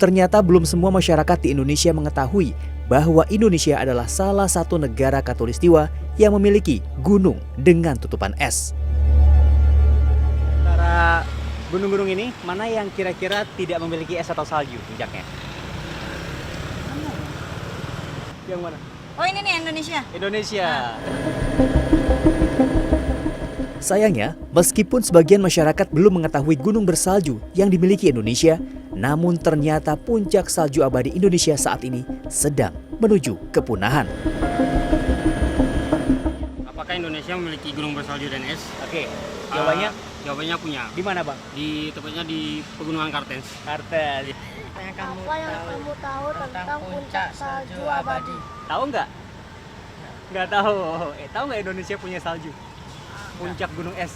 Ternyata belum semua masyarakat di Indonesia mengetahui bahwa Indonesia adalah salah satu negara khatulistiwa yang memiliki gunung dengan tutupan es. Antara gunung-gunung ini, mana yang kira-kira tidak memiliki es atau salju puncaknya? Yang mana? Oh ini nih Indonesia. Indonesia. Sayangnya, meskipun sebagian masyarakat belum mengetahui gunung bersalju yang dimiliki Indonesia, namun ternyata puncak salju abadi Indonesia saat ini sedang menuju kepunahan. Apakah Indonesia memiliki gunung bersalju dan es? Oke, jawabannya Jawabannya punya. di mana, Bang? Tepatnya di Pegunungan Kartens. Kartel. Apa yang kamu tahu tentang puncak salju abadi? Tahu nggak? Nggak tahu. Tahu nggak Indonesia punya salju? Puncak gunung es?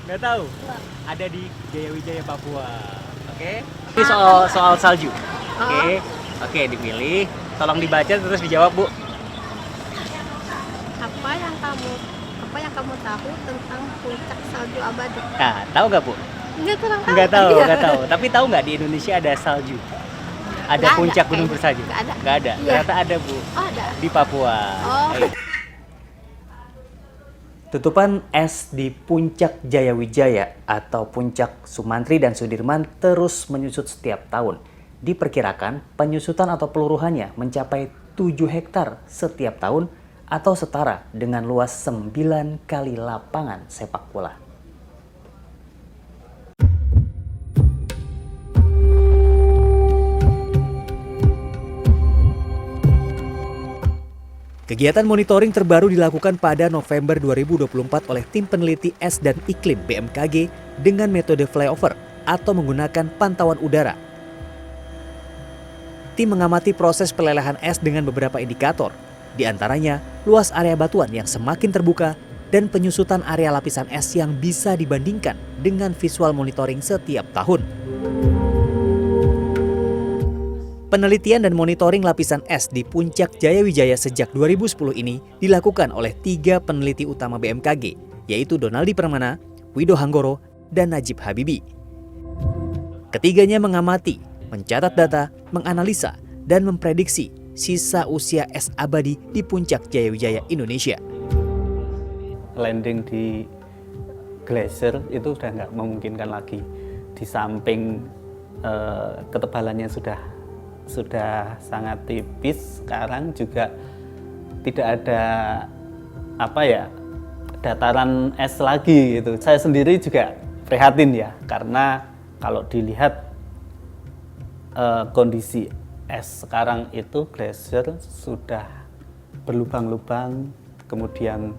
Nggak tahu. Ada di Jayawijaya, Papua. Oke. Ini soal salju. Oke, dipilih. Tolong dibaca terus dijawab, Bu. Apa yang kamu tahu tentang puncak salju abadi? Nah, tahu nggak, Bu? Nggak kurang tahu. Nggak tahu. Tapi tahu nggak di Indonesia ada salju? Ada Nggak ada, puncak gunung kayaknya. bersalju? Nggak ada. Nggak ada. Iya. Ternyata ada, Bu. Oh ada. Di Papua. Oh. Ayo. Tutupan es di puncak Jayawijaya atau puncak Sumantri dan Sudirman terus menyusut setiap tahun. Diperkirakan penyusutan atau peluruhannya mencapai 7 hektar setiap tahun atau setara dengan luas 9 kali lapangan sepak bola. Kegiatan monitoring terbaru dilakukan pada November 2024 oleh tim peneliti es dan iklim BMKG dengan metode flyover atau menggunakan pantauan udara. Tim mengamati proses pelelehan es dengan beberapa indikator, di antaranya luas area batuan yang semakin terbuka dan penyusutan area lapisan es yang bisa dibandingkan dengan visual monitoring setiap tahun. Penelitian dan monitoring lapisan es di puncak Jayawijaya sejak 2010 ini dilakukan oleh 3 peneliti utama BMKG, yaitu Donaldi Permana, Wido Hanggoro, dan Najib Habibi. Ketiganya mengamati, mencatat data, menganalisa, dan memprediksi sisa usia es abadi di puncak Jayawijaya Indonesia. Landing di glacier itu sudah nggak memungkinkan lagi. Di samping ketebalannya sudah sangat tipis, sekarang juga tidak ada dataran es lagi gitu. Saya sendiri juga prihatin ya, karena kalau dilihat kondisi es sekarang itu glacier sudah berlubang-lubang, kemudian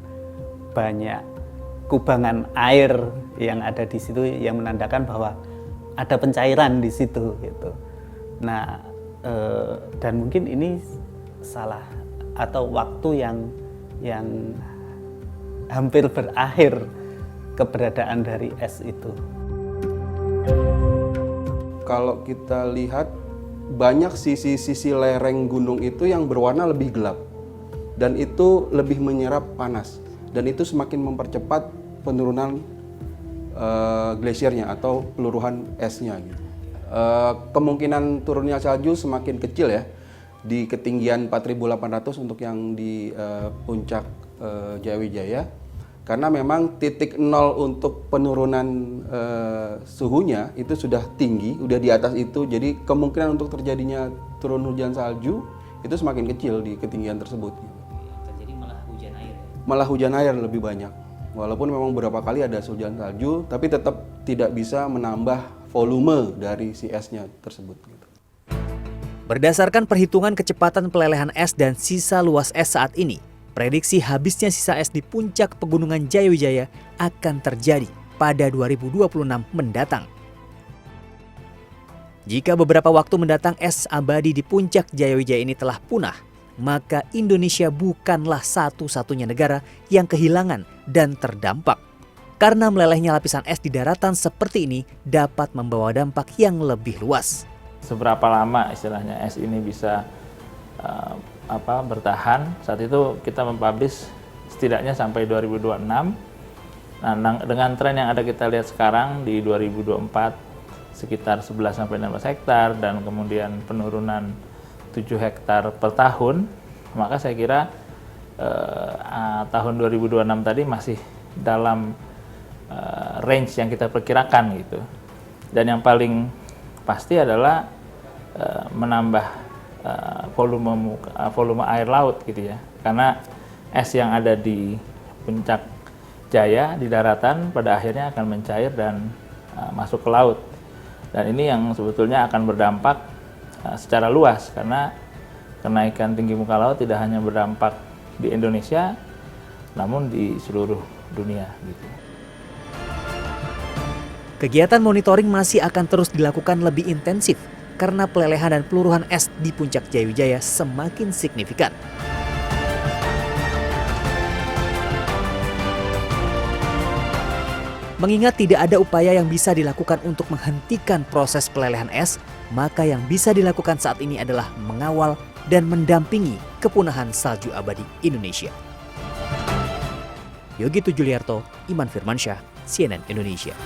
banyak kubangan air yang ada di situ yang menandakan bahwa ada pencairan di situ gitu. Nah, dan mungkin ini salah atau waktu yang hampir berakhir keberadaan dari es itu. Kalau kita lihat banyak sisi-sisi lereng gunung itu yang berwarna lebih gelap dan itu lebih menyerap panas dan itu semakin mempercepat penurunan glasiernya atau peluruhan esnya gitu. Kemungkinan turunnya salju semakin kecil ya di ketinggian 4.800 untuk yang di puncak Jayawijaya, karena memang titik nol untuk penurunan suhunya itu sudah tinggi, udah di atas itu, jadi kemungkinan untuk terjadinya turun hujan salju itu semakin kecil di ketinggian tersebut. Terjadi malah hujan air. Malah hujan air lebih banyak, walaupun memang beberapa kali ada hujan salju, tapi tetap tidak bisa menambah volume dari si esnya tersebut. Berdasarkan perhitungan kecepatan pelelehan es dan sisa luas es saat ini, prediksi habisnya sisa es di puncak pegunungan Jayawijaya akan terjadi pada 2026 mendatang. Jika beberapa waktu mendatang es abadi di puncak Jayawijaya ini telah punah, maka Indonesia bukanlah satu-satunya negara yang kehilangan dan terdampak. Karena melelehnya lapisan es di daratan seperti ini dapat membawa dampak yang lebih luas. Seberapa lama istilahnya es ini bisa bertahan? Saat itu kita mempublish setidaknya sampai 2026. Nah, dengan tren yang ada kita lihat sekarang di 2024 sekitar 11-16 hektar dan kemudian penurunan 7 hektar per tahun, maka saya kira tahun 2026 tadi masih dalam range yang kita perkirakan gitu. Dan yang paling pasti adalah menambah volume air laut gitu ya. Karena es yang ada di Puncak Jaya di daratan pada akhirnya akan mencair dan masuk ke laut. Dan ini yang sebetulnya akan berdampak secara luas karena kenaikan tinggi muka laut tidak hanya berdampak di Indonesia namun di seluruh dunia gitu. Kegiatan monitoring masih akan terus dilakukan lebih intensif karena pelelehan dan peluruhan es di Puncak Jayawijaya semakin signifikan. Mengingat tidak ada upaya yang bisa dilakukan untuk menghentikan proses pelelehan es, maka yang bisa dilakukan saat ini adalah mengawal dan mendampingi kepunahan salju abadi Indonesia. Yogi Tujuliarto, Iman Firmansyah, CNN Indonesia.